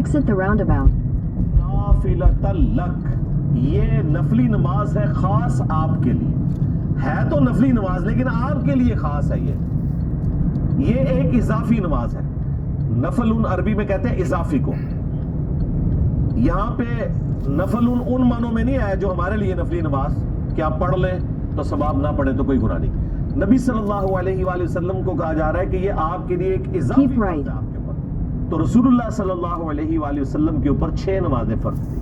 Exit the roundabout. नाफिलतल luck, ये नफली नमाज है खास आपके लिए। है तो नफली नमाज लेकिन आपके लिए खास है। ये एक इजाफी नमाज है। नफल अरबी में कहते हैं इजाफी को। यहां पे नफल उन मानों में नहीं आया जो हमारे लिए नफली नमाज कि आप पढ़ लें तो सवाब, ना पढ़े तो कोई गुनाह नहीं। नबी सल्लल्लाहु अलैहि वसल्लम को कहा जा रहा है कि ये आपके लिए एक इजाफी right. है आपके ऊपर। तो रसूलुल्लाह सल्लल्लाहु अलैहि वसल्लम के ऊपर 6 नमाजें फर्ज थी।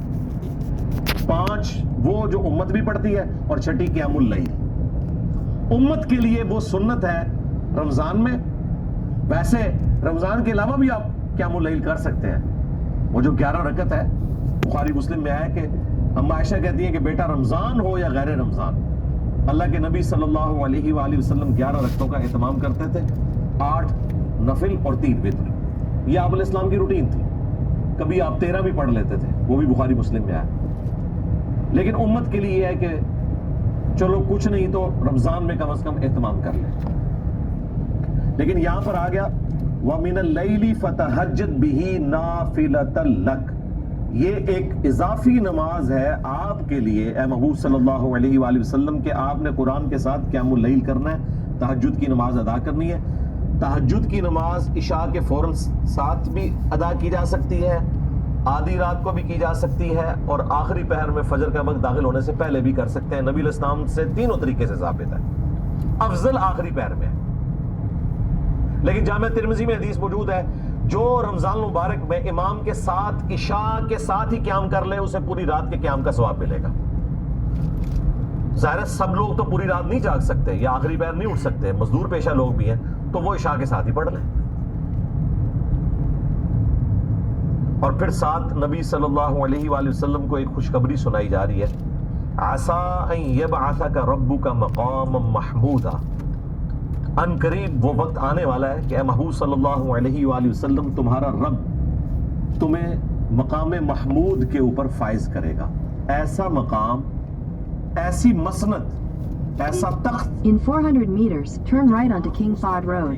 5 वो जो उम्मत भी पढ़ती है और छठी क़ियामुल लैल। उम्मत के लिए वो सुन्नत है रमजान में। वैसे रमजान के अलावा भी आप क़ियामुल लैल कर सकते हैं। वो जो 11 रकत है, बुखारी मुस्लिम में है कि अम्मा आयशा कहती है कि बेटा रमजान हो या गैर रमजान, अल्लाह के नबी सल्लल्लाहु अलैहि वसल्लम 11 रकतों का एहतमाम करते थे। 8 नफिल और 3 वित्र। ये आप इस्लाम की रूटीन थी। कभी आप 13 भी पढ़ लेते थे, वो भी बुखारी मुस्लिम में है। लेकिन उम्मत के लिए यह है कि चलो कुछ नहीं तो रमजान में कम से कम एहतमाम कर ले। लेकिन यहां पर आ गया वमिनल लैली फतहज्जद बिही नाफिलतल लक, ये एक इजाफी नमाज है आपके लिए ए महबूब सल्लल्लाहु अलैहि वसल्लम के। आपने कुरान के साथ क़ियामुल लैल करना है, तहज्जुद की नमाज अदा करनी है। तहज्जुद की नमाज इशा के फौरन साथ भी अदा की जा सकती है, आधी रात को भी की जा सकती है, और आखिरी पहर में फजर का वक्त दाखिल होने से पहले भी कर सकते हैं। नबी इस्लाम से तीनों तरीके से साबित है। अफजल आखिरी पहर में है, लेकिन जामे तिरमिज़ी में हदीस मौजूद है जो रमजान मुबारक में इमाम के साथ इशा के साथ ही क़याम कर ले उसे पूरी रात के क़याम का सवाब मिलेगा। ज़ाहिर है सब लोग तो पूरी रात नहीं जाग सकते या आखिरी पहर नहीं उठ सकते, मजदूर पेशा लोग भी हैं, तो वो इशा के साथ ही पढ़ लें। और फिर साथ नबी सल्लल्लाहु अलैहि वसल्लम को एक खुशखबरी सुनाई जा रही है, आसा अन यबअसका रब्बुका मक़ामम महमूदा, अन करीब वो वक्त आने वाला है कि महबूब सल्लल्लाहु अलैहि वसल्लम तुम्हारा रब तुम्हें मकाम महमूद के ऊपर फाइज करेगा। ऐसा मकाम, ऐसी मसनद, ऐसा तख्त। In 400 meters, turn right onto King Fahd Road.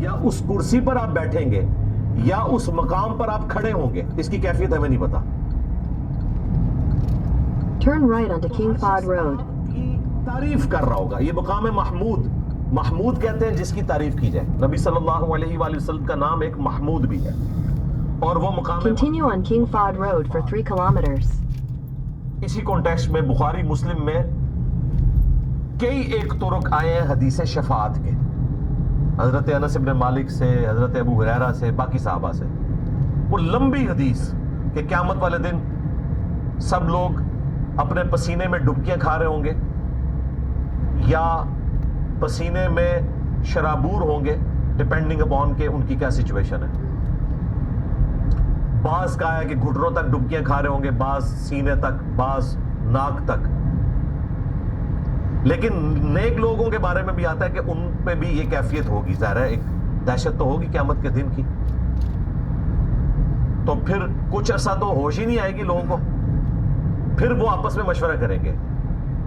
या उस कुर्सी पर आप बैठेंगे या उस मकाम पर आप खड़े होंगे, इसकी कैफियत हमें नहीं पता। Turn right onto King Fahd Road. तारीफ कर रहा होगा। ये मकाम महमूद, महमूद कहते हैं जिसकी तारीफ की जाए। नबी सल्लल्लाहु अलैहि वसल्लम का नाम एक महमूद भी है। और वो मकाम Continue on King Fahd Road for 3 kilometers. इसी कॉन्टेक्स्ट में बुखारी मुस्लिम में कई एक तुरुक आए हैं हदीस शफाअत के, हजरत अनस इब्न मालिक से, हजरत अबू हुरैरा से, बाकी साहबा से। वो लंबी हदीस कि क़यामत वाले दिन सब लोग अपने पसीने में डुबकियां खा रहे होंगे या पसीने में शराबूर होंगे, डिपेंडिंग अपॉन के उनकी क्या सिचुएशन है। बाज का है कि घुटनों तक डुबकियां खा रहे होंगे, बाज सीने तक, बाज नाक तक। लेकिन नेक लोगों के बारे में भी आता है कि उन पे भी ये कैफियत होगी। ज़ाहिर है एक दहशत तो होगी क़यामत के दिन की। तो फिर कुछ अरसा तो होश ही नहीं आएगी लोगों को, फिर वो आपस में मशवरा करेंगे।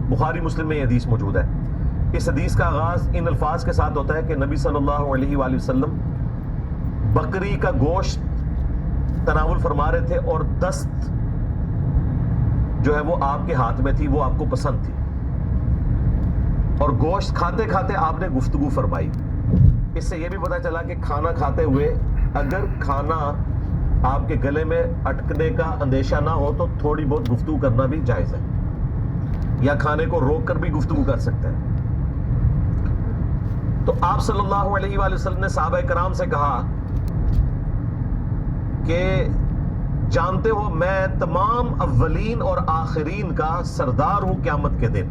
बुखारी मुस्लिम में ये हदीस मौजूद है। इस हदीस का आगाज इन अल्फाज के साथ होता है कि नबी सल्लल्लाहु अलैहि वसल्लम बकरी का गोश्त तनावुल फरमा रहे थे और दस्त जो है वो आपके हाथ में थी, वो आपको पसंद थी, और गोश्त खाते खाते आपने गुफ्तगू फरमाई। इससे यह भी पता चला कि खाना खाते हुए अगर खाना आपके गले में अटकने का अंदेशा ना हो तो थोड़ी बहुत गुफ्तगू करना भी जायज़ है, या खाने को रोक कर भी गुफ्तगू कर सकते हैं। तो आप सल्लल्लाहु अलैहि वसल्लम ने सहाबा कराम से कहा कि जानते हो मैं तमाम अव्वलीन और आखिरीन का सरदार हूं क़यामत के दिन,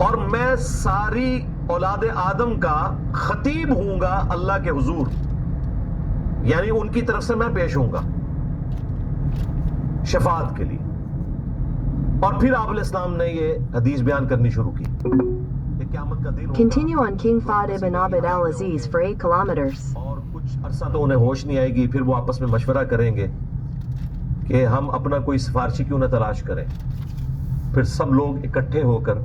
और मैं सारी औलाद आदम का खतीब हूंगा अल्लाह के हुजूर, यानी उनकी तरफ से मैं पेश होऊंगा शफाअत के लिए। और फिर आप इस्लाम ने ये हदीस बयान करनी शुरू की कि क़यामत का दिन Continue on King Fahd ibn Abd al-Aziz for 8 kilometers. और कुछ अरसा तो उन्हें होश नहीं आएगी, फिर वो आपस में मशवरा करेंगे कि हम अपना कोई सिफारिशी क्यों ना तलाश करें। फिर सब लोग इकट्ठे होकर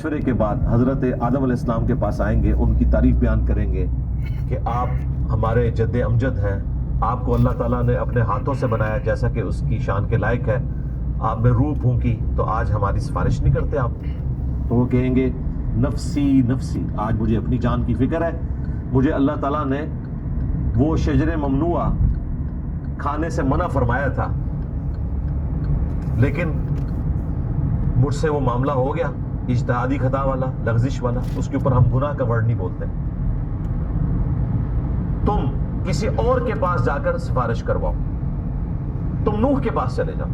مشورے کے بعد حضرت آدم علیہ السلام کے پاس آئیں گے, ان کی تعریف بیان کریں گے کہ آپ ہمارے جد امجد ہیں, آپ کو اللہ تعالیٰ نے اپنے ہاتھوں سے بنایا جیسا کہ اس کی شان کے لائق ہے, آپ میں روح پھونکی تو آج ہماری سفارش نہیں کرتے آپ. تو وہ کہیں گے نفسی نفسی, آج مجھے اپنی جان کی فکر ہے, مجھے اللہ تعالیٰ نے وہ شجر ممنوعہ کھانے سے منع فرمایا تھا, لیکن مجھ سے وہ معاملہ ہو گیا اجتہادی خطا والا, لغزش والا, اس کے اوپر ہم گناہ کا ورڈ نہیں بولتے. تم کسی اور کے پاس جا کر سفارش کرواؤ, تم نوح کے پاس چلے جاؤ.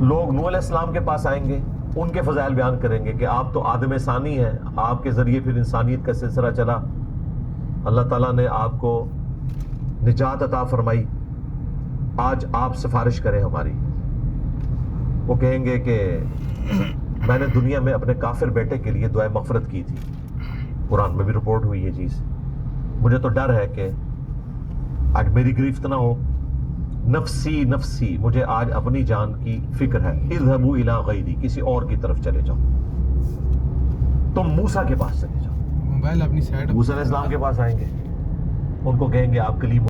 لوگ نوح علیہ السلام کے پاس آئیں گے, ان کے فضائل بیان کریں گے کہ آپ تو آدم ثانی ہیں, آپ کے ذریعے پھر انسانیت کا سلسلہ چلا, اللہ تعالیٰ نے آپ کو نجات عطا فرمائی, آج آپ سفارش کریں ہماری. وہ کہیں گے کہ میں نے دنیا میں اپنے کافر بیٹے کے لیے دعائے مغفرت کی تھی, قرآن میں بھی رپورٹ ہوئی یہ چیز, مجھے تو ڈر ہے کہ آج میری گرفت نہ ہو, نفسی نفسی, مجھے آج اپنی جان کی فکر ہے. اذهبوا الی غیری, کسی اور کی طرف چلے جاؤ. تم موسیٰ کے پاس چلے جاؤ, موبائل اپنی سائڈ موسیٰ علیہ السلام کے پاس آئیں گے, ان کو کہیں گے آپ کلیم